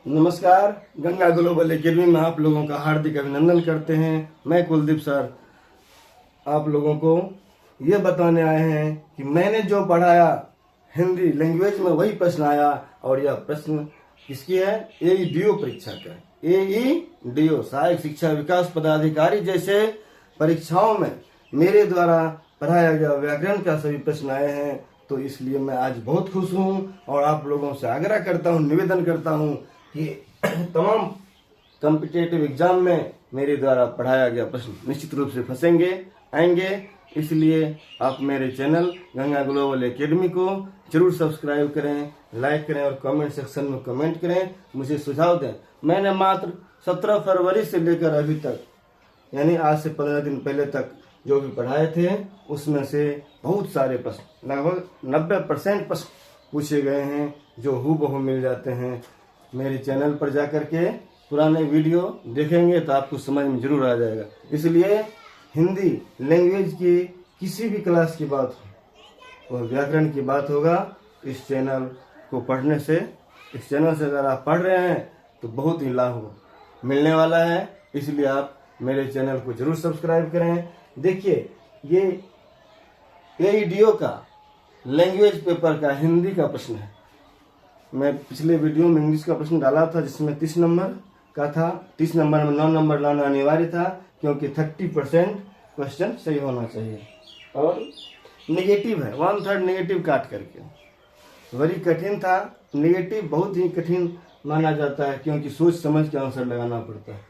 नमस्कार। Ganga global academy में आप लोगों का हार्दिक अभिनंदन करते हैं। मैं कुलदीप सर आप लोगों को ये बताने आए हैं कि मैंने जो पढ़ाया हिंदी लैंग्वेज में वही प्रश्न आया। और यह प्रश्न किसकी है? AEDO परीक्षा का। AEDO सहायक शिक्षा विकास पदाधिकारी जैसे परीक्षाओं में मेरे द्वारा पढ़ाया गया व्याकरण का सभी प्रश्न आए हैं। तो इसलिए मैं आज बहुत खुश हूँ और आप लोगों से आग्रह करता हूँ, निवेदन करता हूँ कि तमाम कॉम्पिटिटिव एग्जाम में मेरे द्वारा पढ़ाया गया प्रश्न निश्चित रूप से फंसेंगे, आएंगे। इसलिए आप मेरे चैनल गंगा ग्लोबल एकेडमी को जरूर सब्सक्राइब करें, लाइक करें और कमेंट सेक्शन में कमेंट करें, मुझे सुझाव दें। मैंने मात्र 17 फरवरी से लेकर अभी तक यानी आज से 15 दिन पहले तक जो भी पढ़ाए थे उसमें से बहुत सारे प्रश्न लगभग 90% प्रश्न पूछे गए हैं जो हूबहू मिल जाते हैं। मेरे चैनल पर जाकर के पुराने वीडियो देखेंगे तो आपको समझ में जरूर आ जाएगा। इसलिए हिंदी लैंग्वेज की किसी भी क्लास की बात हो और व्याकरण की बात होगा, इस चैनल को पढ़ने से, इस चैनल से अगर आप पढ़ रहे हैं तो बहुत ही लाभ मिलने वाला है। इसलिए आप मेरे चैनल को जरूर सब्सक्राइब करें। देखिए, ये AEDO का लैंग्वेज पेपर का हिंदी का प्रश्न है। मैं पिछले वीडियो में इंग्लिश का प्रश्न डाला था जिसमें 30 नंबर का था। 30 नंबर में 9 नंबर लाना अनिवार्य था क्योंकि 30% क्वेश्चन सही होना चाहिए और नेगेटिव है, 1/3 नेगेटिव काट करके। बड़ी कठिन था। नेगेटिव बहुत ही कठिन माना जाता है क्योंकि सोच समझ के आंसर लगाना पड़ता है,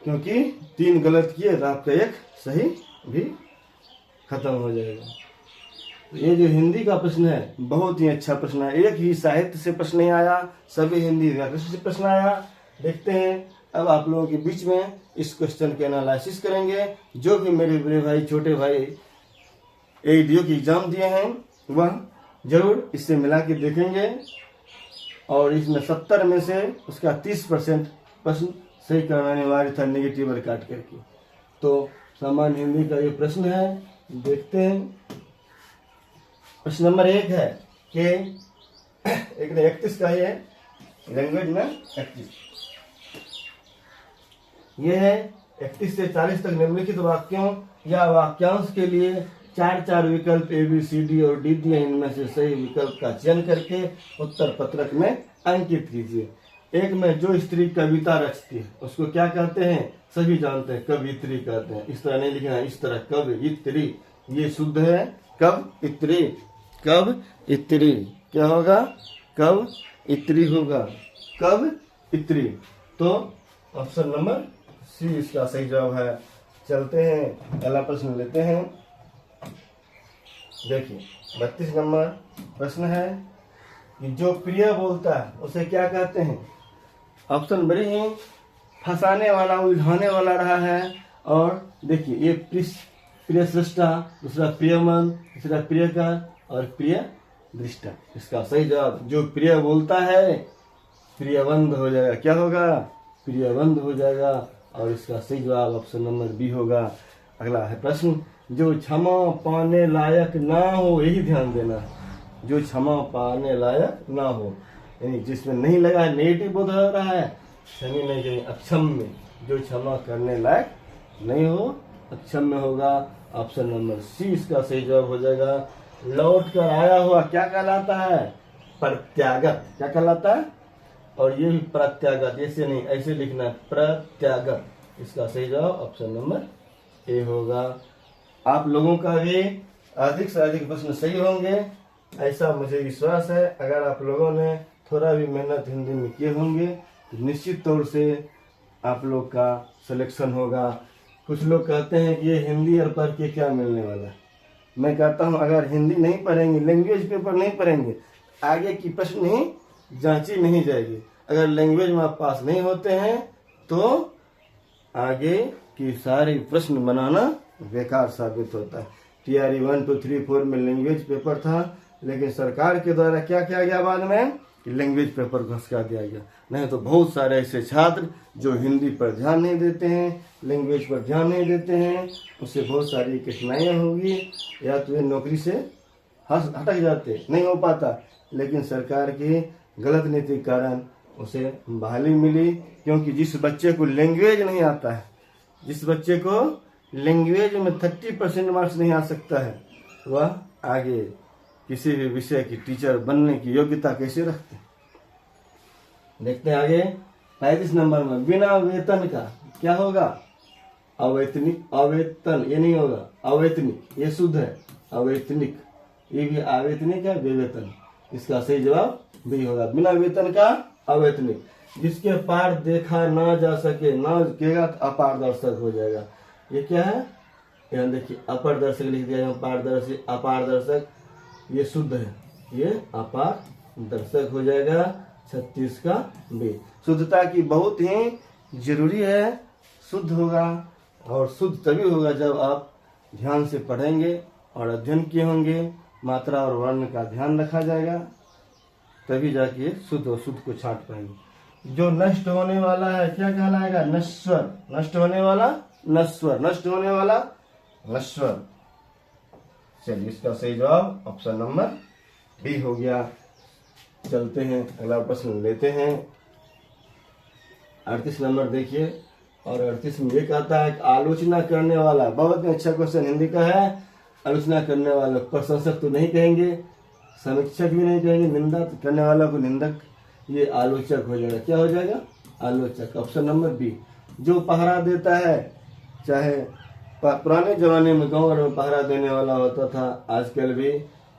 क्योंकि 3 गलत किए तो आपका एक सही भी खत्म हो जाएगा। ये जो हिंदी का प्रश्न है बहुत ही अच्छा प्रश्न है। एक ही साहित्य से प्रश्न नहीं आया, सभी हिंदी व्याकरण से प्रश्न आया। देखते हैं अब आप लोगों के बीच में इस क्वेश्चन के एनालिसिस करेंगे। जो भी मेरे बड़े भाई छोटे भाई AEDO की एग्जाम दिए हैं वह जरूर इससे मिला के देखेंगे और इसमें 70 में से उसका 30% प्रश्न सही करना अनिवार्य था, नेगेटिव काट करके। तो सामान्य हिंदी का ये प्रश्न है, देखते हैं। प्रश्न नंबर 1 है कि 31 का ये लैंग्वेज में 31 ये है 31 से 40 तक निम्नलिखित वाक्यों या वाक्यांश के लिए 4 विकल्प ABCD और D दिए। इनमें से सही विकल्प का चयन करके उत्तर पत्रक में अंकित कीजिए। एक में जो स्त्री कविता रचती है उसको क्या कहते हैं? सभी जानते हैं, कवित्री कहते हैं। इस तरह नहीं लिखना, इस तरह कवित्री, ये शुद्ध है। कवित्री, कवित्री क्या होगा? कवित्री होगा, कवित्री। तो ऑप्शन नंबर C इसका सही जवाब है। चलते हैं, पहला प्रश्न लेते हैं। देखिए 32 नंबर प्रश्न है कि जो प्रिय बोलता है उसे क्या कहते हैं? ऑप्शन बड़े ही फंसाने वाला, उलझाने वाला रहा है। और देखिए, ये प्रिय सृष्टा, दूसरा प्रियमन, तीसरा प्रियकर और प्रिय दृष्टा। इसका सही जवाब जो प्रिय बोलता है प्रियबंध हो जाएगा। क्या होगा? प्रियबंध हो जाएगा। और इसका सही जवाब ऑप्शन नंबर B होगा। अगला है प्रश्न, जो क्षमा पाने लायक ना हो, यही ध्यान देना, जो क्षमा पाने लायक ना हो, यानी जिसमें नहीं लगा है, नेगेटिव बोध हो रहा है, क्षमी नहीं कहीं अक्षम्य, जो क्षमा करने लायक नहीं हो अक्षम्य होगा। ऑप्शन नंबर C इसका सही जवाब हो जाएगा। लौट कर आया हुआ क्या कहलाता है? प्रत्यागत। क्या कहलाता है? और ये भी प्रत्यागत, ऐसे नहीं, ऐसे लिखना है, प्रत्यागत। इसका सही जवाब ऑप्शन नंबर A होगा। आप लोगों का भी अधिक से अधिक प्रश्न सही होंगे ऐसा मुझे विश्वास है। अगर आप लोगों ने थोड़ा भी मेहनत हिंदी में किए होंगे तो निश्चित तौर से आप लोग का सिलेक्शन होगा। कुछ लोग कहते हैं कि ये हिंदी और पढ़ के क्या मिलने वाला है। मैं कहता हूँ अगर हिंदी नहीं पढ़ेंगे, लैंग्वेज पेपर नहीं पढ़ेंगे, आगे की प्रश्न ही जांची नहीं जाएगी। अगर लैंग्वेज में आप पास नहीं होते हैं तो आगे की सारे प्रश्न बनाना बेकार साबित होता है। TRE 1, 2, 3, 4 में लैंग्वेज पेपर था, लेकिन सरकार के द्वारा क्या किया गया बाद में कि लैंग्वेज पेपर घुसका दिया गया। नहीं तो बहुत सारे ऐसे छात्र जो हिंदी पर ध्यान नहीं देते हैं, लैंग्वेज पर ध्यान नहीं देते हैं, उससे बहुत सारी कठिनाइयाँ होगी, या तो वे नौकरी से हटक जाते, नहीं हो पाता। लेकिन सरकार की गलत नीति के कारण उसे बहाली मिली, क्योंकि जिस बच्चे को लैंग्वेज नहीं आता है, जिस बच्चे को लैंग्वेज में 30% मार्क्स नहीं आ सकता है, वह आगे किसी भी विषय की टीचर बनने की योग्यता कैसे रखते हैं। देखते हैं आगे 35 नंबर में, बिना वेतन का क्या होगा? अवैतनिक। अवेतन ये नहीं होगा, अवैतनिक ये शुद्ध है, अवैतनिक ये भी अवैतनिक है, बेवेतन। इसका सही जवाब बी होगा, बिना वेतन का अवैतनिक। जिसके पार देखा ना जा सके, ना केगा तो अपारदर्शक हो जाएगा। ये क्या है? यहाँ देखिए अपारदर्शक लिख दिया, यहाँ पारदर्शी अपारदर्शक, ये शुद्ध है, ये अपारदर्शक हो जाएगा। 36 का बी। शुद्धता की बहुत ही जरूरी है, शुद्ध होगा, और शुद्ध तभी होगा जब आप ध्यान से पढ़ेंगे और अध्ययन किए होंगे, मात्रा और वर्ण का ध्यान रखा जाएगा, तभी जाके शुद्ध और शुद्ध को छांट पाएंगे। जो नष्ट होने वाला है क्या कहलाएगा? नश्वर। नष्ट होने वाला नश्वर, नष्ट होने वाला नश्वर। चलिए इसका सही जवाब ऑप्शन नंबर बी हो गया। चलते हैं अगला प्रश्न लेते हैं। 38 नंबर देखिए, और 38 में ये कहता है कि आलोचना करने वाला, बहुत ही अच्छा क्वेश्चन हिंदी का है। आलोचना करने वाला प्रशंसक तो नहीं कहेंगे, समीक्षक भी नहीं कहेंगे, निंदा करने वाला को निंदक, ये आलोचक हो जाएगा। क्या हो जाएगा? आलोचक। Option number B. जो पहरा देता है, चाहे पुराने जमाने में गाँव में पहरा देने वाला होता था, आजकल भी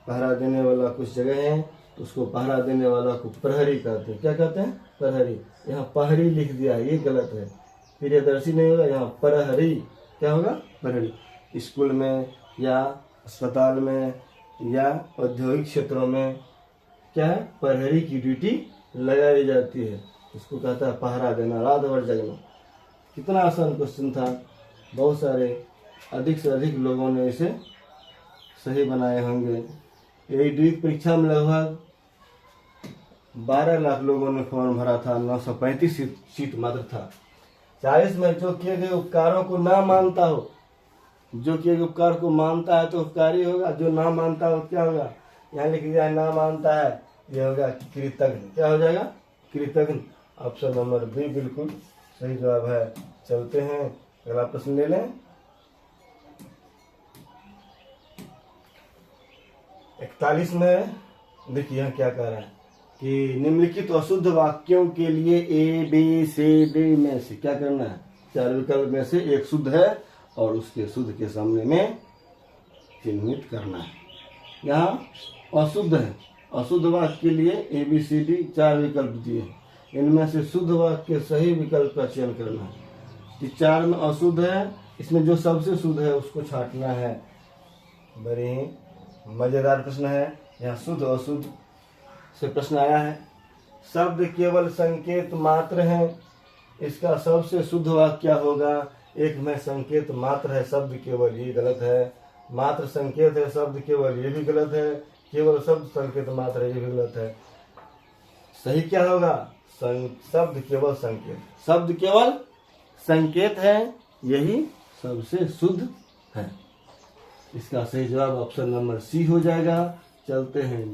पहरा देने वाला कुछ जगह है, उसको पहरा देने वाला को प्रहरी कहते हैं। क्या कहते हैं? प्रहरी। यहाँ पहरी लिख दिया, ये गलत है, प्रियदर्शी नहीं होगा, यहाँ प्रहरी। क्या होगा? प्रहरी। स्कूल में या अस्पताल में या औद्योगिक क्षेत्रों में क्या है? प्रहरी की ड्यूटी लगाई जाती है, इसको कहता है पहरा देना, रात भर जगना। कितना आसान क्वेश्चन था, बहुत सारे अधिक से अधिक लोगों ने इसे सही बनाए होंगे। यही द्वीप परीक्षा में लगभग 12 लाख लोगों ने फॉर्म भरा था, 935 सीट मात्र था। 40 में जो किए गए उपकारों को ना मानता हो, जो किए गए उपकार को मानता है तो उपकारी होगा, जो ना मानता हो क्या होगा? यहाँ लिख दिया ना मानता है, ये होगा कृतज्ञ। क्या हो जाएगा? कृतज्ञ। ऑप्शन नंबर बी बिल्कुल सही जवाब है। चलते हैं अगला प्रश्न ले लें। 41 में देखिए यहाँ क्या कह रहा है कि निम्नलिखित अशुद्ध वाक्यों के लिए ए बी सी डी में से क्या करना है? 4 विकल्प में से एक शुद्ध है और उसके शुद्ध के सामने में चिन्हित करना है। यहाँ अशुद्ध है, अशुद्ध वाक्य के लिए ए बी सी डी 4 विकल्प दिए, इनमें से शुद्ध वाक्य के सही विकल्प का चयन करना है। इस 4 में अशुद्ध है, इसमें जो सबसे शुद्ध है उसको छांटना है। बड़ी ही मजेदार प्रश्न है। यहाँ शुद्ध अशुद्ध से प्रश्न आया है। शब्द केवल संकेत मात्र है, इसका सबसे शुद्ध वाक्य क्या होगा? एक में संकेत मात्र है, शब्द केवल, ये गलत है। मात्र संकेत है, शब्द केवल, ये भी गलत है। केवल शब्द संकेत मात्र है, ये भी गलत है। सही क्या होगा? शब्द केवल संकेत, शब्द केवल संकेत है, यही सबसे शुद्ध है। इसका सही जवाब ऑप्शन नंबर सी हो जाएगा। चलते हैं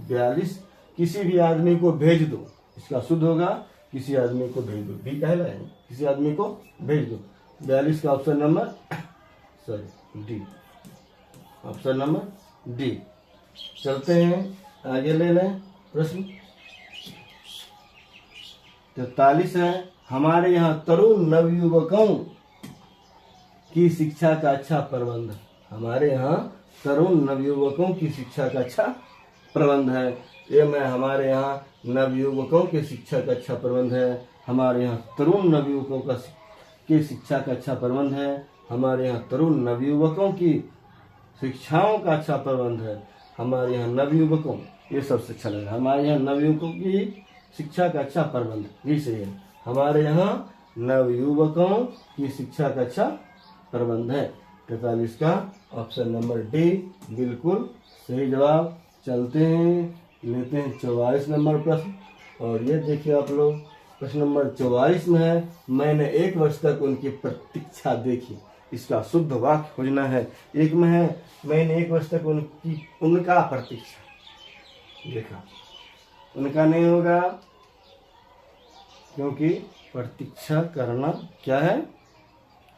42। किसी भी आदमी को भेज दो, इसका शुद्ध होगा किसी आदमी को भेज दो, बी कहला है, किसी आदमी को भेज दो। 42 का option number D, option number D. चलते हैं आगे ले लें प्रश्न। 43 है, हमारे यहाँ तरुण नवयुवकों की शिक्षा का अच्छा प्रबंध। हमारे यहाँ तरुण नवयुवकों की शिक्षा का अच्छा प्रबंध है। ये में हमारे यहाँ नवयुवकों की शिक्षा का अच्छा प्रबंध है। हमारे यहाँ तरुण नवयुवकों की शिक्षा का अच्छा प्रबंध है। हमारे यहाँ तरुण नवयुवकों की शिक्षाओं का अच्छा प्रबंध है। हमारे यहाँ नवयुवकों, ये सबसे अच्छा लगा। हमारे यहाँ नवयुवकों की शिक्षा का अच्छा प्रबंध, ये सही है। हमारे यहाँ नवयुवकों की शिक्षा का अच्छा प्रबंध है। 43 का ऑप्शन नंबर डी बिल्कुल सही जवाब। चलते हैं लेते हैं 44 नंबर प्रश्न। और ये देखिए आप लोग, प्रश्न नंबर 44 में है, मैंने 1 वर्ष तक उनकी प्रतीक्षा देखी। इसका शुद्ध वाक्य खोजना है। एक में है, मैंने 1 वर्ष तक उनका प्रतीक्षा देखा, उनका नहीं होगा, क्योंकि प्रतीक्षा करना क्या है,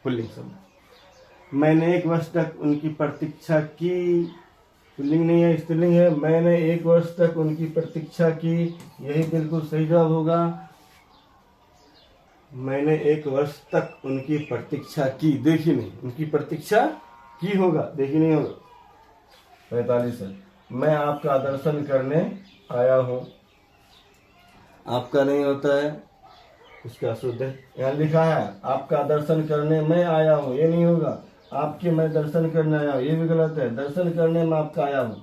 पुल्लिंग शब्द। मैंने 1 वर्ष तक उनकी प्रतीक्षा की, पुल्लिंग नहीं है, स्त्रीलिंग है। मैंने 1 वर्ष तक उनकी प्रतीक्षा की, यही बिल्कुल सही जवाब होगा। मैंने 1 वर्ष तक उनकी प्रतीक्षा की, देखी नहीं, उनकी प्रतीक्षा की होगा, देखी नहीं होगा। 45 है, मैं आपका दर्शन करने आया हूँ, आपका नहीं होता है, उसका शुद्ध है। यहाँ लिखा है आपका दर्शन करने मैं आया हूँ, ये नहीं होगा। आपके मैं दर्शन करने आया हूँ, ये भी गलत है। दर्शन करने में आपका आया हूँ,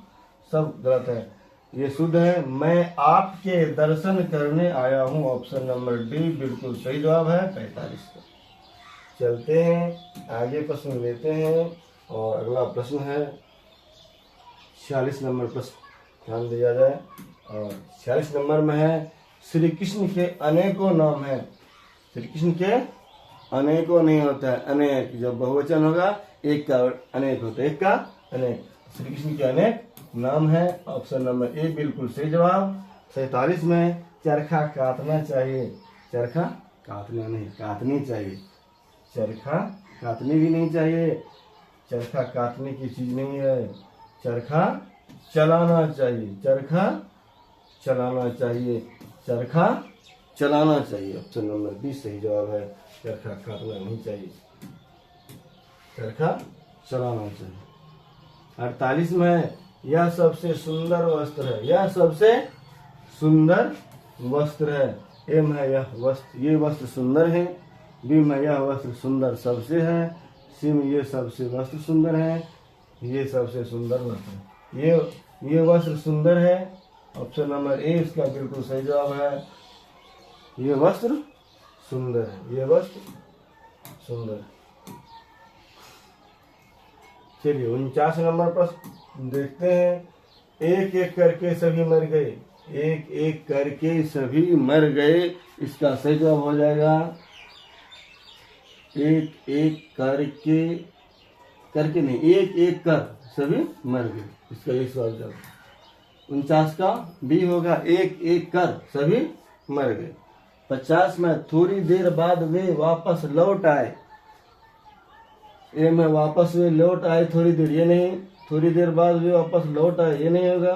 सब गलत है। ये शुद्ध है, मैं आपके दर्शन करने आया हूँ। ऑप्शन नंबर डी बिल्कुल सही जवाब है। 45 का। चलते हैं आगे, प्रश्न लेते हैं। और अगला प्रश्न है 46 नंबर प्रश्न, ध्यान दिया जाए। और 46 नंबर में है, श्री कृष्ण के अनेकों नाम हैं। श्री कृष्ण के अनेकों नहीं होता है, अनेक। जब बहुवचन होगा एक का अनेक होता है, एक का अनेक। श्री कृष्ण के अनेक नाम है। ऑप्शन नंबर ए बिल्कुल सही जवाब। 47 में, चरखा काटना चाहिए। चरखा काटना नहीं, काटनी चाहिए। चरखा काटनी भी नहीं चाहिए, चरखा काटने की चीज नहीं है। चरखा चलाना चाहिए, चरखा चलाना चाहिए, चरखा चलाना चाहिए। ऑप्शन नंबर बी सही जवाब है। चरखा काटना नहीं चाहिए, चरखा चलाना चाहिए। 48 में, यह सबसे सुंदर वस्त्र है। यह सबसे सुंदर वस्त्र है। ए में यह वस्त्र, ये वस्त्र सुंदर है। बी में यह वस्त्र सुंदर सबसे है। सी में ये सबसे वस्त्र सुंदर है। ये सबसे सुंदर वस्त्र है। ये वस्त्र सुंदर है। ऑप्शन नंबर ए इसका बिल्कुल सही जवाब है। ये वस्त्र सुंदर है, ये वस्त्र सुंदर है। चलिए 49 नंबर प्रश्न देखते हैं। एक एक करके सभी मर गए। एक एक करके सभी मर गए, इसका सही जवाब हो जाएगा एक एक करके नहीं, एक एक कर सभी मर गए, इसका ये जवाब। 49 का बी होगा, एक एक कर सभी मर गए। 50 में, थोड़ी देर बाद वे वापस लौट आए। ए में वापस वे लौट आए थोड़ी देर, ये नहीं। थोड़ी देर बाद वे वापस लौट आए, ये नहीं होगा।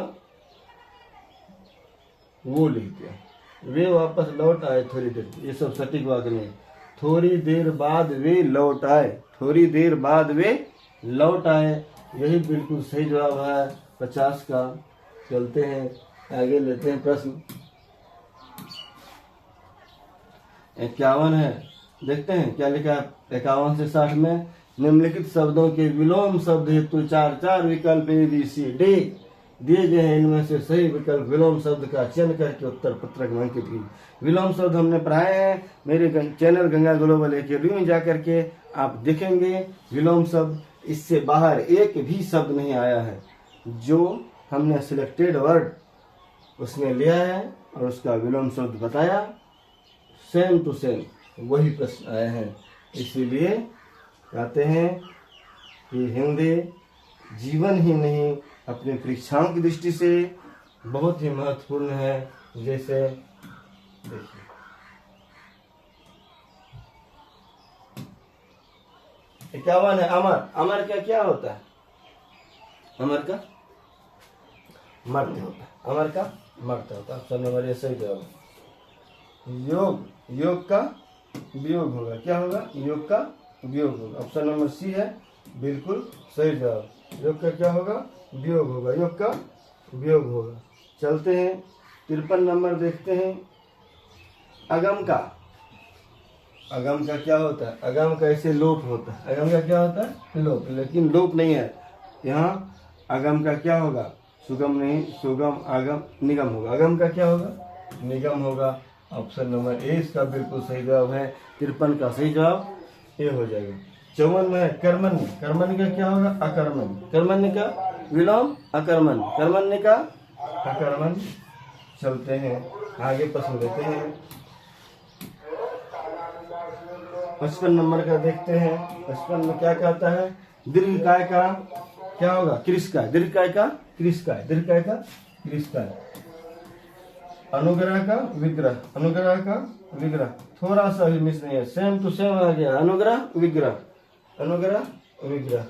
वो लिखते हैं वे वापस लौट आए थोड़ी देर, ये सब सटीक वाक्य नहीं। थोड़ी देर बाद वे लौट आए, थोड़ी देर बाद वे लौट आए, यही बिल्कुल सही जवाब है 50 का। चलते हैं आगे, लेते हैं प्रश्न 51 है। देखते हैं क्या लिखा है 51 से 60 में। निम्नलिखित शब्दों के विलोम शब्द हेतु 4 विकल्प ए बी सी डी दिए गए हैं। इनमें से सही विकल्प विलोम शब्द का चयन करके उत्तर पत्रक में अंकित कीजिए। विलोम शब्द हमने पढ़ाए हैं मेरे चैनल गंगा ग्लोबल एकेडमी में जाकर के आप देखेंगे। विलोम शब्द, इससे बाहर एक भी शब्द नहीं आया है। जो हमने सिलेक्टेड वर्ड उसमें लिया है और उसका विलोम शब्द बताया, सेम टू सेम वही प्रश्न आए हैं। इसीलिए कहते हैं कि हिंदी जीवन ही नहीं अपनी परीक्षाओं की दृष्टि से बहुत ही महत्वपूर्ण है। जैसे देखिए 51 है, अमर। अमर का क्या होता है? अमर का मर्त्य होता है, अमर का मर्त्य होता है। ऑप्शन नंबर ए सही जवाब। योग, योग का वियोग होगा, क्या होगा? योग का वियोग होगा। ऑप्शन नंबर सी है बिल्कुल सही जवाब। योग का क्या होगा? वियोग होगा, योग का वियोग होगा। चलते हैं 53 नंबर देखते हैं। अगम का, अगम का क्या होता है? अगम का ऐसे लोप होता है। अगम का क्या होता है? लोप, लेकिन लोप नहीं है यहाँ। अगम का क्या होगा? सुगम नहीं, सुगम आगम निगम होगा। अगम का क्या होगा? निगम होगा। ऑप्शन नंबर ए इसका बिल्कुल सही जवाब है। 53 का सही जवाब ए हो जाएगा। 54 में कर्मण्य। कर्मण्य का क्या होगा? अकर्मण्य। कर्मण्य का विलोम अकर्मण्य, कर्मण्य का अकर्मण्य। चलते हैं आगे, प्रश्न लेते हैं 55 नंबर का देखते हैं। 55 में क्या कहता है? दीर्घकाय का क्या होगा? कृषकाय। दीर्घकाय का कृषकाय, दीर्घकाय का कृषकाय। अनुग्रह का विग्रह, अनुग्रह का विग्रह, थोड़ा सा भी मिस नहीं है, सेम टू सेम आ गया, अनुग्रह विग्रह, अनुग्रह विग्रह।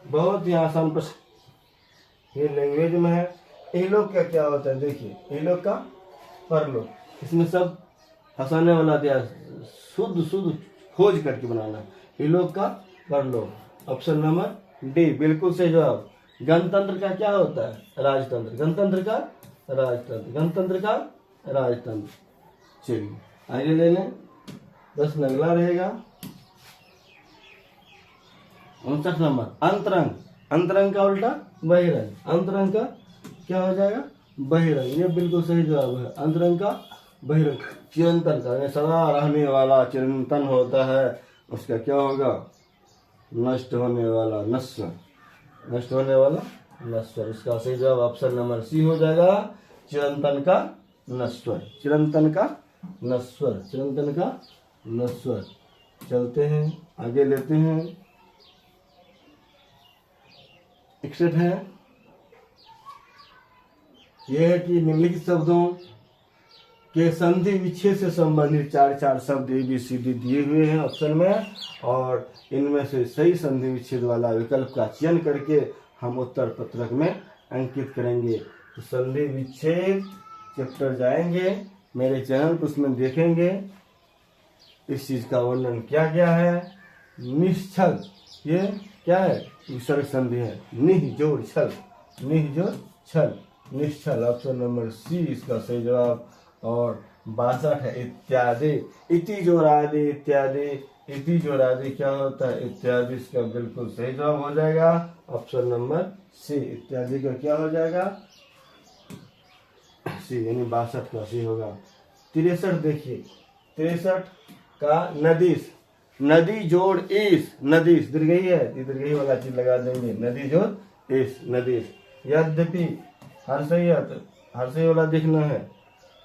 बहुत ही आसान प्रश्न ये लैंग्वेज में है। इहलोक का क्या होता है देखिए, इहलोक का परलोक, इसमें सब हंसाने वाला दिया, शुद्ध शुद्ध खोज करके बनाना। इहलोक का परलोक, ऑप्शन नंबर डी बिल्कुल सही जवाब। गणतंत्र का क्या होता है, राजतंत्र, गणतंत्र का राजतंत्र, गणतंत्र का राजतंत्र। चलिए आगे ले लें, प्रश्न अगला रहेगा 59 नंबर, अंतरंग, अंतरंग का उल्टा बहिरंग, अंतरंग का क्या हो जाएगा, बहिरंग। ये बिल्कुल सही जवाब है, अंतरंग का बहिरंग। चिरंतन का सदा रहने वाला चिरंतन होता है, उसका क्या होगा, नष्ट होने वाला, नश्वर, नष्ट होने वाला नश्वर। इसका सही जवाब ऑप्शन नंबर सी हो जाएगा, चिरंतन का नश्वर, चिरंतन का नश्वर, चिरंतन का नश्वर। चलते हैं आगे, लेते हैं 61 है। यह है कि निम्नलिखित शब्दों के संधि विच्छेद से संबंधित चार शब्द ABCD दिए हुए हैं ऑप्शन में, और इनमें से सही संधि विच्छेद वाला विकल्प का चयन करके हम उत्तर पत्रक में अंकित करेंगे। तो संधि विच्छेद चैप्टर जाएंगे मेरे चैनल पर, उसमें देखेंगे इस चीज का वर्णन क्या क्या है। निश्चल, ये क्या है, विसर्ग संधि है, निह जोड़ छल, निह जोड़ छल, निश्चल, ऑप्शन नंबर सी इसका सही जवाब। और 62 है इत्यादि, इति जोरादि, इत्यादि, इति जोरादि क्या होता है, इत्यादि, इसका बिल्कुल सही जवाब हो जाएगा ऑप्शन नंबर सी, इत्यादि का क्या हो जाएगा, सी, यानी 62 का सी होगा। 63 देखिए, 63 का नदीस, नदी जोड़ ईस, नदीस दीर्घई है, दीर्घई वाला चीज लगा देंगे, नदी जोड़ ईस, नदीस। यद्यपि हर्षई वाला देखना है,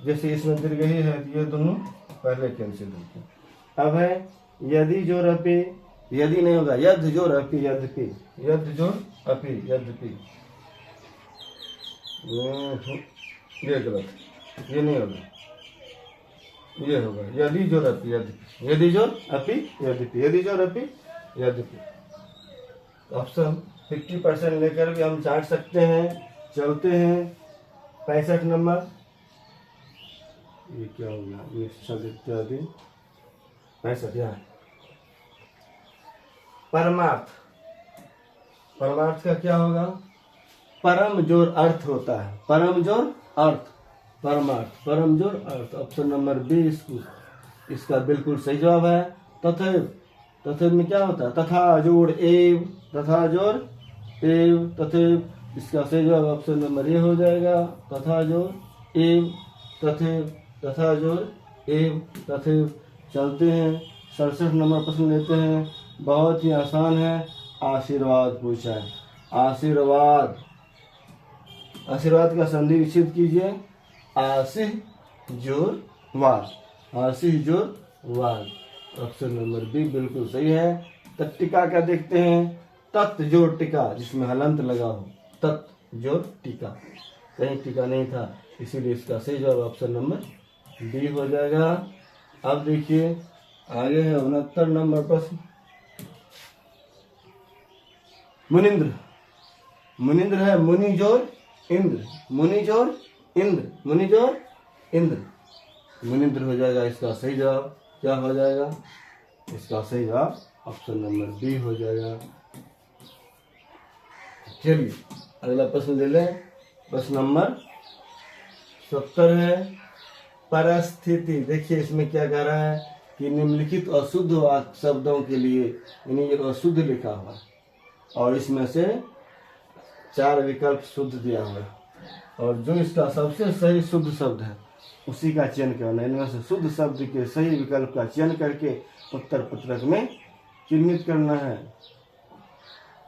जैसे इसमें दीर्घई है तो ये दोनों पहले कैंसिल होते हैं। अब है यदि जोड़ अपि, यदि नहीं होगा, यद जोड़ अपि, यद्यपि, यद जोड़ अपि, यद्यपि, ये गलत, ये नहीं होगा, ये होगा यदि जोड़ अपि, यद्यपि, यदि जोड़ अपि, यद्यपि, यदि जोड़ अपि, यद्यपि। ऑप्शन 50% लेकर भी हम चाट सकते हैं। चलते हैं 65 नंबर, ये क्या हो गया, निश्चल इत्यादि, 65 यहाँ परमार्थ, परमार्थ का क्या होगा, परम जोर अर्थ होता है, परम जोर अर्थ, परमार्थ, परम जोर अर्थ, ऑप्शन नंबर बी इसका बिल्कुल सही जवाब है। तथैव, तथैव में क्या होता है, तथा जोड़ एव, तथा जोड़ एव, तथैव, इसका सही जवाब ऑप्शन नंबर ए हो जाएगा, तथा जोड़ एव, तथैव, तथा जोड़ एव, तथैव। चलते हैं 67 नंबर प्रश्न लेते हैं, बहुत ही आसान है, आशीर्वाद पूछा है। आशीर्वाद, आशीर्वाद का संधि विच्छेद कीजिए, आशीष जोड़ वाद, आशीष जोड़ वाद, ऑप्शन नंबर बी बिल्कुल सही है। तत्टिका का देखते हैं, तत् जोड़ टिका, जिसमें हलंत लगा हो, तत् जोड़ टिका, कहीं टिका नहीं था, इसीलिए इसका सही जवाब ऑप्शन नंबर डी हो जाएगा। अब देखिए आगे है 69 नंबर प्रश्न, मुनिंद्र, मुनिंद्र है, मुनि जोड़ इंद्र, मुनि जोड़ इंद्र, मुनि जोड़ इंद्र, मुनिंद्र हो जाएगा इसका सही जवाब। क्या हो जाएगा, इसका सही जवाब ऑप्शन नंबर बी हो जाएगा। चलिए अगला प्रश्न ले लें, प्रश्न नंबर 70 है, परिस्थिति। देखिए इसमें क्या कह रहा है कि निम्नलिखित अशुद्ध शब्दों के लिए, यानी ये अशुद्ध लिखा हुआ और इसमें से 4 विकल्प शुद्ध दिया हुआ है, और जो इसका सबसे सही शुद्ध शब्द है उसी का चयन करना है। इनमें से शुद्ध शब्द के सही विकल्प का चयन करके उत्तर पत्रक में चिन्हित करना है।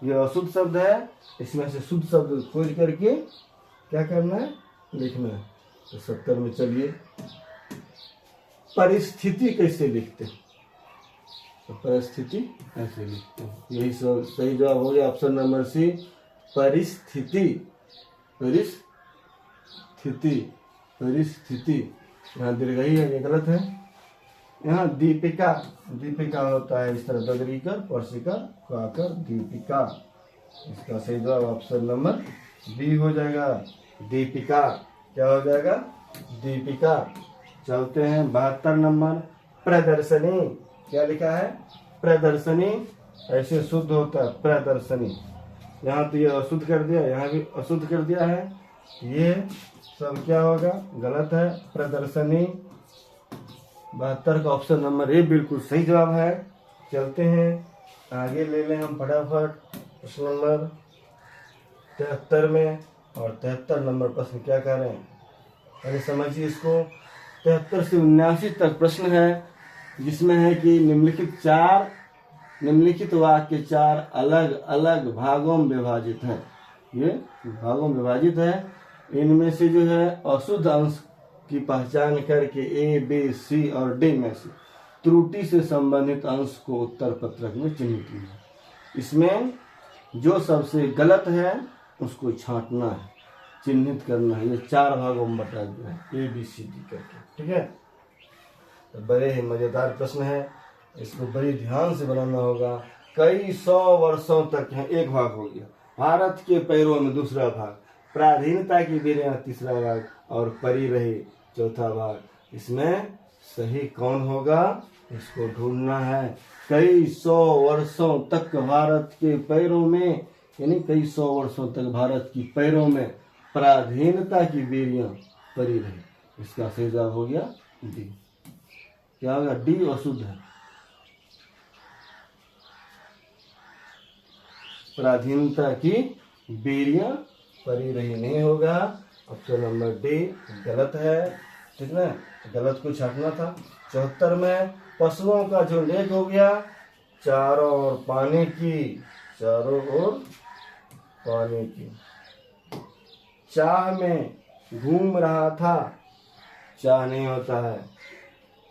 यह अशुद्ध शब्द है, इसमें से शुद्ध शब्द खोज करके क्या करना है, लिखना है। तो 70 में चलिए, परिस्थिति कैसे लिखते हैं, तो परिस्थिति ऐसे लिखते हैं, यही सही जवाब हो गया ऑप्शन नंबर सी, परिस्थिति, परिस्थिति, परिस्थिति, यहाँ दीर्घई है, ये गलत है। यहाँ दीपिका, दीपिका होता है इस तरह ददरी कर पर्सिकर काकर दीपिका। इसका सही जवाब ऑप्शन नंबर बी हो जाएगा, दीपिका। क्या हो जाएगा? दीपिका। चलते हैं 72 नंबर, प्रदर्शनी। क्या लिखा है? प्रदर्शनी। ऐसे शुद्ध होता है प्रदर्शनी। यहाँ तो ये अशुद्ध कर दिया, यहाँ भी अशुद्ध कर दिया है, ये सब क्या होगा? गलत है। प्रदर्शनी 72 का ऑप्शन नंबर ए बिल्कुल सही जवाब है। चलते हैं आगे, ले लें हम फटाफट प्रश्न नंबर 73 में। और 73 नंबर प्रश्न क्या कह रहे हैं, पहले समझिए इसको। 73 से 79 तक प्रश्न है, जिसमें है कि निम्नलिखित वाक्य 4 अलग अलग भागों में विभाजित है। ये भागों में विभाजित है। इनमें से जो है अशुद्ध अंश की पहचान करके ए, बी, सी और डी में से त्रुटि से संबंधित अंश को उत्तर पत्रक में चिन्हित कीजिए। इसमें जो सबसे गलत है उसको छांटना है, चिन्हित करना है। ये 4 भागों में बटा दिया है, ए, बी, सी, डी करके। ठीक है, तो बड़े ही मजेदार प्रश्न है, इसको बड़ी ध्यान से बनाना होगा। कई 100 वर्षों तक है, एक भाग हो गया। भारत के पैरों में दूसरा भाग, पराधीनता की बेरियां तीसरा भाग और परी रही चौथा भाग। इसमें सही कौन होगा, इसको ढूंढना है। कई 100 वर्षों तक भारत के पैरों में, यानी कई 100 वर्षों तक भारत की पैरों में पराधीनता की बेरियां परी रही। इसका सही जवाब हो गया डी। क्या होगा? डी अशुद्ध है। पराधीनता की बेरियां परी रही नहीं होगा। ऑप्शन नंबर डी गलत है। ठीक है, गलत को छाटना था। 74 में पशुओं का झुंड एक हो गया, चारों ओर पानी की, चारों ओर पानी की। चाह में घूम रहा था, चाह नहीं होता है।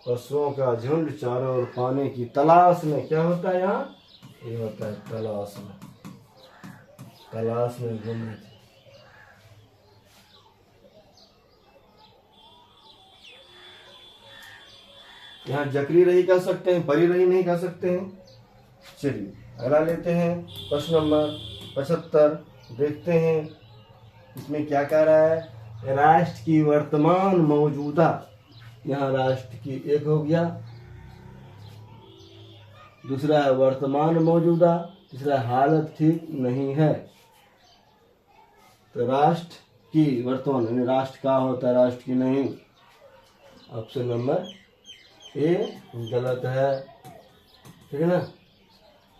पशुओं का झुंड चारों ओर पानी की तलाश में, क्या होता है यहाँ? ये होता है तलाश में, तलाश में घूम रहे थे। यहाँ जकरी रही कह सकते हैं, परी रही नहीं कह सकते हैं। चलिए अगला लेते हैं प्रश्न नंबर 75। देखते हैं इसमें क्या कह रहा है। राष्ट्र की वर्तमान मौजूदा, यहाँ राष्ट्र की एक हो गया, दूसरा है वर्तमान मौजूदा, तीसरा हालत ठीक नहीं है। तो राष्ट्र की वर्तमान, यानी राष्ट्र का होता है, राष्ट्र की नहीं। ऑप्शन नंबर ए गलत है। ठीक है ना।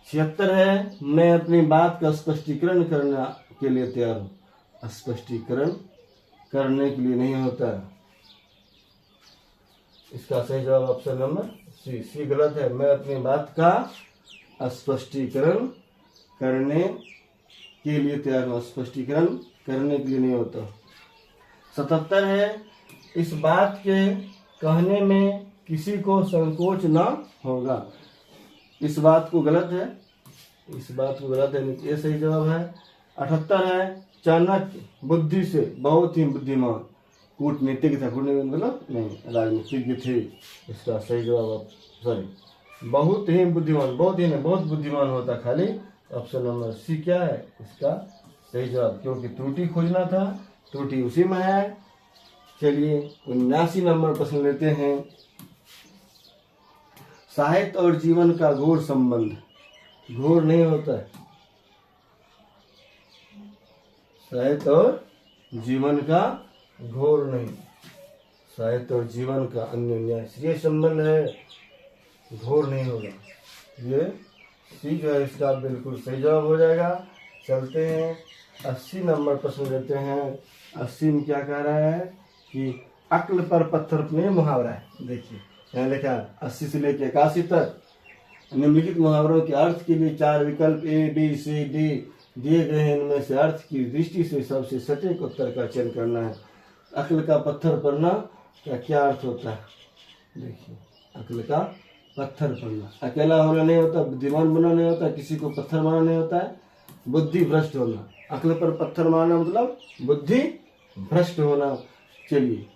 76 है, मैं अपनी बात का स्पष्टीकरण करने के लिए तैयार हूँ। स्पष्टीकरण करने के लिए नहीं होता है। इसका सही जवाब ऑप्शन नंबर सी। सी गलत है। मैं अपनी बात का स्पष्टीकरण करने के लिए तैयार हूँ। स्पष्टीकरण करने के लिए नहीं होता। 77 है, इस बात के कहने में किसी को संकोच ना होगा। इस बात को गलत है, इस बात को गलत है, ये सही जवाब है। 78 है, चाणक्य बुद्धि से बहुत ही बुद्धिमान कूटनीतिक था। कूटनीतिक मतलब नहीं, राजनीतिज्ञ थे। इसका सही जवाब सॉरी बहुत ही बुद्धिमान, बहुत ही नहीं, बहुत बुद्धिमान होता खाली। ऑप्शन नंबर सी क्या है इसका सही जवाब, क्योंकि त्रुटि खोजना था, त्रुटि उसी में है। चलिए 79 नंबर प्रश्न लेते हैं। साहित्य और जीवन का घोर संबंध, घोर नहीं होता है। साहित्य और जीवन का घोर नहीं, साहित्य और जीवन का अन्योन्याश्रय संबंध है, घोर नहीं होगा। ये सी जो है इसका बिल्कुल सही जवाब हो जाएगा। चलते हैं 80 नंबर प्रश्न लेते हैं। 80 में क्या कह रहा है कि अक्ल पर पत्थर में मुहावरा है। देखिए यहाँ लिखा है 80 से लेकर 81 तक निम्नलिखित मुहावरों के अर्थ के लिए 4 विकल्प ए, बी, सी, डी दिए गए हैं। इनमें से अर्थ की दृष्टि से सबसे सटीक उत्तर का चयन करना है। अक्ल का पत्थर पड़ना का क्या अर्थ होता है? देखिए अक्ल का पत्थर पड़ना, अकेला होना नहीं होता, बुद्धिमान बनना नहीं होता, किसी को पत्थर मारना नहीं होता है, बुद्धि भ्रष्ट होना। अक्ल पर पत्थर मारना मतलब बुद्धि भ्रष्ट होना। चलिए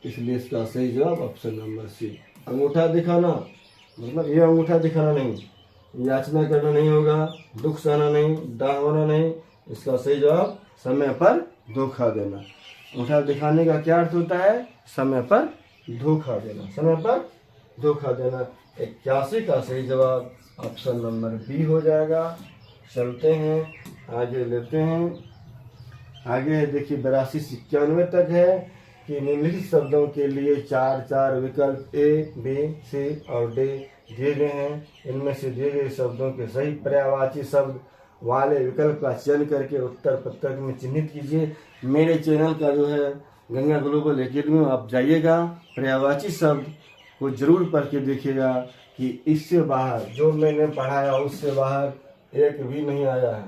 इसलिए इसका सही जवाब ऑप्शन नंबर सी। अंगूठा दिखाना मतलब ये अंगूठा दिखाना नहीं, याचना करना नहीं होगा, दुख सहना नहीं, दाह होना नहीं। इसका सही जवाब समय पर धोखा देना। अंगूठा दिखाने का क्या अर्थ होता है? समय पर धोखा देना, समय पर धोखा देना। 81 का सही जवाब ऑप्शन नंबर बी हो जाएगा। चलते हैं आगे, लेते हैं आगे। देखिए 82 से 91 तक है कि निम्नलिखित शब्दों के लिए 4 विकल्प ए, बी, सी और डी दिए गए हैं। इनमें से दिए गए शब्दों के सही पर्यायवाची शब्द वाले विकल्प का चयन करके उत्तर पत्रक में चिन्हित कीजिए। मेरे चैनल का जो है गंगा ग्लोबल एकेडमी में आप जाइएगा, पर्यायवाची शब्द को जरूर पढ़ के देखिएगा कि इससे बाहर जो मैंने पढ़ाया उससे बाहर एक भी नहीं आया है,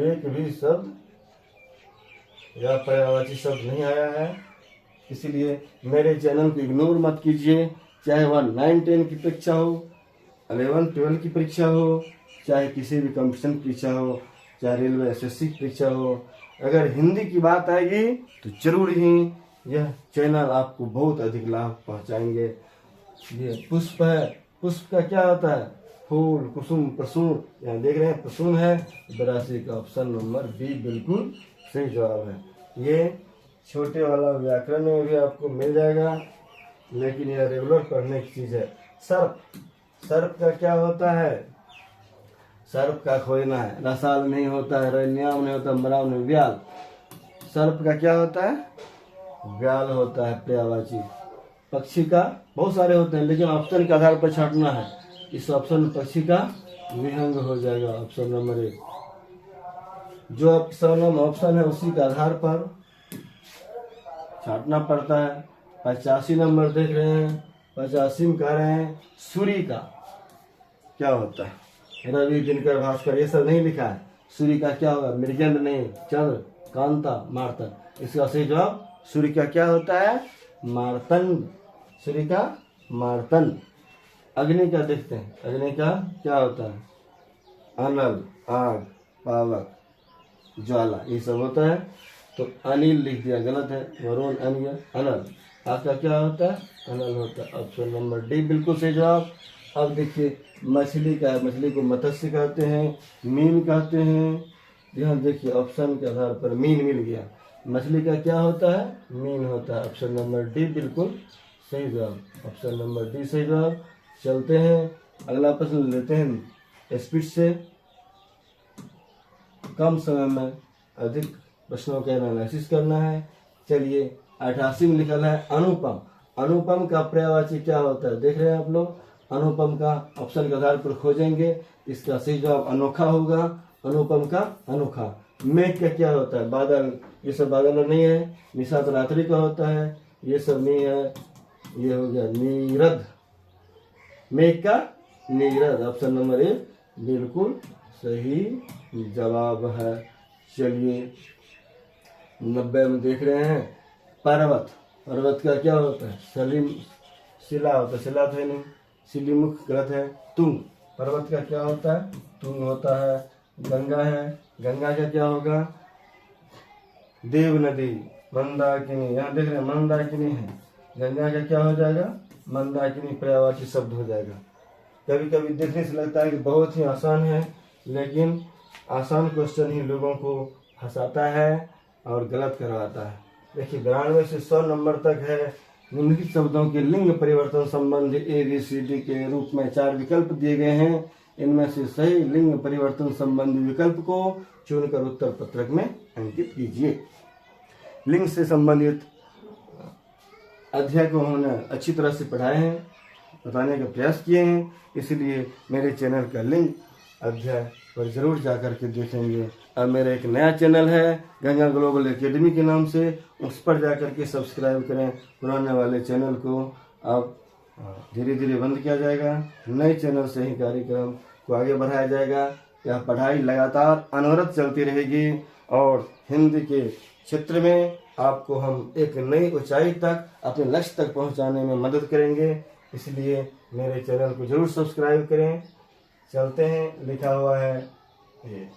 एक भी शब्द या पर्यायवाची शब्द नहीं आया है। इसलिए मेरे चैनल को इग्नोर मत कीजिए, चाहे वह 9, 10 की परीक्षा हो, 11, 12 की परीक्षा हो, चाहे किसी भी कंपटीशन की परीक्षा हो, चाहे रेलवे एसएससी की परीक्षा हो। अगर हिंदी की बात आएगी तो जरूर ही यह चैनल आपको बहुत अधिक लाभ पहुंचाएंगे। ये पुष्प है, पुष्प का क्या होता है? फूल, कुसुम, प्रसून। यहाँ देख रहे हैं प्रसून है। 82 का ऑप्शन नंबर बी बिल्कुल सही जवाब है। ये छोटे वाला व्याकरण में भी आपको मिल जाएगा, लेकिन यह रेगुलर पढ़ने की चीज है। सर्प, सर्प का क्या होता है? सर्प का खोजना है, रसाल नहीं होता है, रन्याम नहीं होता, मराव नहीं, व्याल। सर्प का क्या होता है? व्याल होता है पर्यायवाची। पक्षी का बहुत सारे होते हैं, लेकिन ऑप्शन के आधार पर छांटना है। इस ऑप्शन में पक्षी का विहंग हो जाएगा ऑप्शन नंबर 1। जो ऑप्शन है उसी के आधार पर छांटना पड़ता है। 85 नंबर देख रहे हैं, 85 में कह रहे हैं सूर्य का क्या होता है? रवि, दिनकर, भास्कर ये सब नहीं लिखा है। सूर्य का क्या होगा? मृगंड नहीं, चंद्र, कांता, मार्तन। इसका सही जवाब सूर्य का क्या होता है? मार्तंड। सूर्य का मार्तंड। अग्नि का देखते हैं, अग्नि का क्या होता है? अनल, आग, पावक, ज्वाला, ये सब होता है। तो अनिल लिख दिया, गलत है। वरुण, अनिल, अनल। आग का क्या होता है? अनल होता है। ऑप्शन नंबर डी बिल्कुल सही जवाब। अब देखिए मछली का है, मछली को मत्स्य कहते हैं, मीन कहते हैं। यहाँ देखिए ऑप्शन के आधार पर मीन मिल गया। मछली का क्या होता है? मीन होता है। ऑप्शन नंबर डी बिल्कुल सही जवाब, ऑप्शन नंबर डी सही जवाब। चलते हैं अगला प्रश्न लेते हैं स्पीड से। कम समय में अधिक प्रश्नों का एनालिसिस करना है। चलिए 88 में लिखा है अनुपम। अनुपम का पर्यायवाची क्या होता है? देख रहे हैं आप लोग। अनुपम का ऑप्शन के आधार पर खोजेंगे, इसका सही जवाब अनोखा होगा। अनुपम का अनोखा। मेघ का क्या होता है? बादल। ये सब बादल नहीं है। निशात रात्रि का होता है, ये सब नहीं है। ये हो गया नीरद। मेघ का नीरद, ऑप्शन नंबर 1 बिल्कुल सही जवाब है। चलिए 90 में देख रहे हैं पर्वत। पर्वत का क्या होता है? शिला होता है, शिला तो है नहीं, शिलीमुख गलत है। तुंग, पर्वत का क्या होता है? तुंग होता है। गंगा है, गंगा का क्या होगा? देव नदी। मंदाकिनी, यहाँ देख रहे हैं मंदाकिनी है, गंगा का क्या हो जाएगा? मंदाकिनी पर्यायवाची शब्द हो जाएगा। कभी कभी देखने से लगता है कि बहुत ही आसान है, लेकिन आसान क्वेश्चन ही लोगों को फंसाता है और गलत करवाता है। देखिए 92 से 100 नंबर तक है। निम्नलिखित शब्दों के लिंग परिवर्तन संबंधी ABCD के रूप में 4 विकल्प दिए गए हैं। इनमें से सही लिंग परिवर्तन संबंधी विकल्प को चुनकर उत्तर पत्रक में अंकित कीजिए। लिंग से संबंधित अध्याय को उन्होंने अच्छी तरह से पढ़ाए हैं, बताने का प्रयास किए हैं, इसलिए मेरे चैनल का लिंक अध्याय पर जरूर जाकर के देखेंगे। अब मेरा एक नया चैनल है गंगा ग्लोबल एकेडमी के नाम से, उस पर जाकर के सब्सक्राइब करें। पुराने वाले चैनल को अब धीरे धीरे बंद किया जाएगा, नए चैनल से ही कार्यक्रम को आगे बढ़ाया जाएगा। यह पढ़ाई लगातार अनवरत चलती रहेगी और हिंदी के क्षेत्र में आपको हम एक नई ऊंचाई तक, अपने लक्ष्य तक पहुंचाने में मदद करेंगे। इसलिए मेरे चैनल को जरूर सब्सक्राइब करें। चलते हैं, लिखा हुआ है ये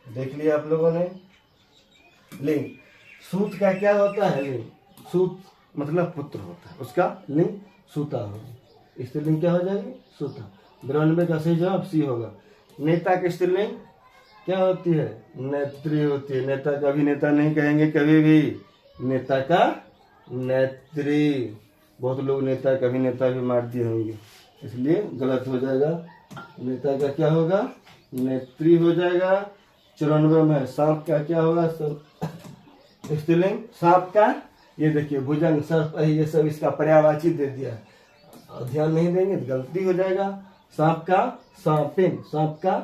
देख लिया आप लोगों ने। लिंग, सूत का क्या होता है? लिंग, सूत मतलब पुत्र होता है, उसका लिंग सूता होगा। स्त्रीलिंग क्या हो जाएगी? सूता। 92 का सही जवाब सी होगा। नेता की स्त्रीलिंग क्या होती है? नेत्री होती है। नेता का भी नेता नहीं कहेंगे कभी भी, नेता का नेत्री। बहुत लोग नेता कभी नेता भी मार दिए होंगे, इसलिए गलत हो जाएगा। नेता का क्या होगा? नेत्री हो जाएगा। 94 में सांप का क्या होगा? स्त्रीलिंग सांप का, ये देखिए भुजंग, सर्प, ये सब इसका पर्यायवाची दे दिया है, ध्यान नहीं देंगे तो गलती हो जाएगा। सांप का सांपिन, सांप का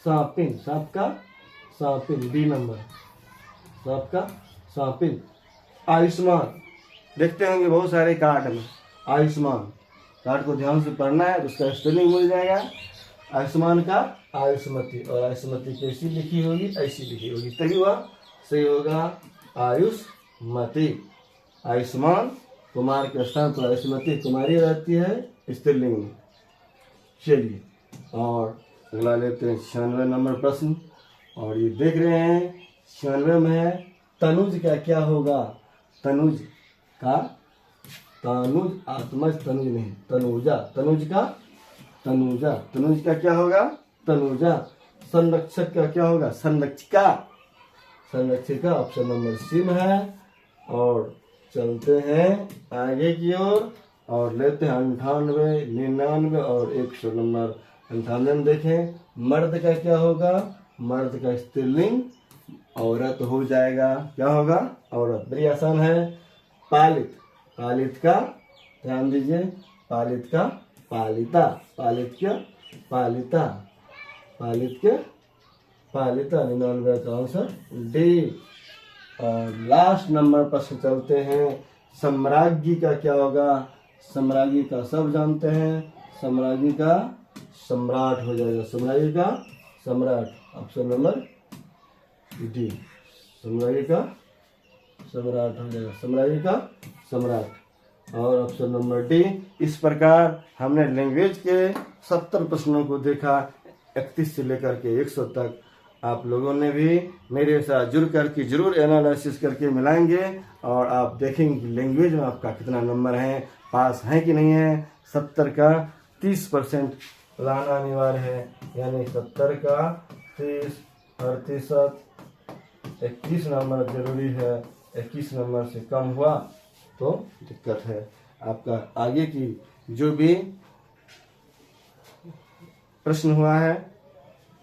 सांपिन, सांप का सांपिन, डी नंबर, सांप का सांपिन। आयुष्मान, देखते होंगे बहुत सारे कार्ड में आयुष्मान, कार्ड को ध्यान से पढ़ना है तो उसका स्पेलिंग मिल जाएगा। आयुष्मान का आयुष्मती, और आयुष्मती कैसी लिखी होगी? ऐसी लिखी होगी, तभी वह सही होगा आयुष्मती। आयुष्मान कुमार के स्थान पर आयुष्मती कुमारी रहती है स्त्रीलिंग में। चलिए और अगला लेते हैं 96 नंबर प्रश्न, और ये देख रहे हैं 96 में है तनुज का क्या होगा? तनुज का, तनुज आत्मज तनुज नहीं, तनुजा, तनुज का तनुजा, तनुज का क्या होगा? तनुजा। संरक्षक का क्या होगा? संरक्षिका, संरक्षिका ऑप्शन नंबर सी में है। और चलते हैं आगे की ओर और लेते हैं 98, 99 और 100 नंबर। 98 में देखें मर्द का क्या होगा? मर्द का स्त्रीलिंग औरत हो जाएगा। क्या होगा? औरत। बड़ी आसान है। पालित, पालित का ध्यान दीजिए, पालित का पालिता, पालित क्या? पालिता, पालित के पालिता। 99 का आंसर डी। और लास्ट नंबर प्रश्न चलते हैं, सम्राज्ञी का क्या होगा? सम्राज्ञी का सब जानते हैं, सम्राज्ञी का सम्राट हो जाएगा, सम्राज्ञी का सम्राट, ऑप्शन नंबर डी। सम्राज्ञी का सम्राट हो जाएगा, सम्राज्ञी का सम्राट, और ऑप्शन नंबर डी। इस प्रकार हमने लैंग्वेज के 70 प्रश्नों को देखा, 31 से लेकर के 100 तक। आप लोगों ने भी मेरे साथ जुड़ करके जरूर एनालिसिस करके मिलाएंगे और आप देखेंगे कि लैंग्वेज में आपका कितना नंबर है, पास है कि नहीं है। 70 का 30% लाना अनिवार्य है, यानी 70 का 30%, 21 नंबर जरूरी है। 21 नंबर से कम हुआ तो दिक्कत है। आपका आगे की जो भी प्रश्न हुआ है,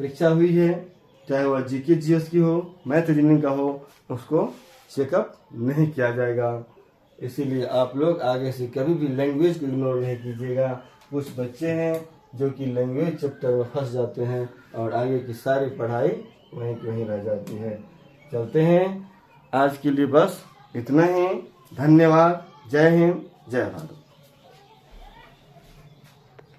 परीक्षा हुई है, चाहे वह जीके जीएस की हो, मैथ रीजनिंग का हो, उसको चेकअप नहीं किया जाएगा। इसीलिए आप लोग आगे से कभी भी लैंग्वेज को इग्नोर नहीं कीजिएगा। कुछ बच्चे हैं जो कि लैंग्वेज चैप्टर में फंस जाते हैं और आगे की सारी पढ़ाई वहीं की वहीं रह जाती है। चलते हैं, आज के लिए बस इतना ही। धन्यवाद। जय हिंद, जय भारत।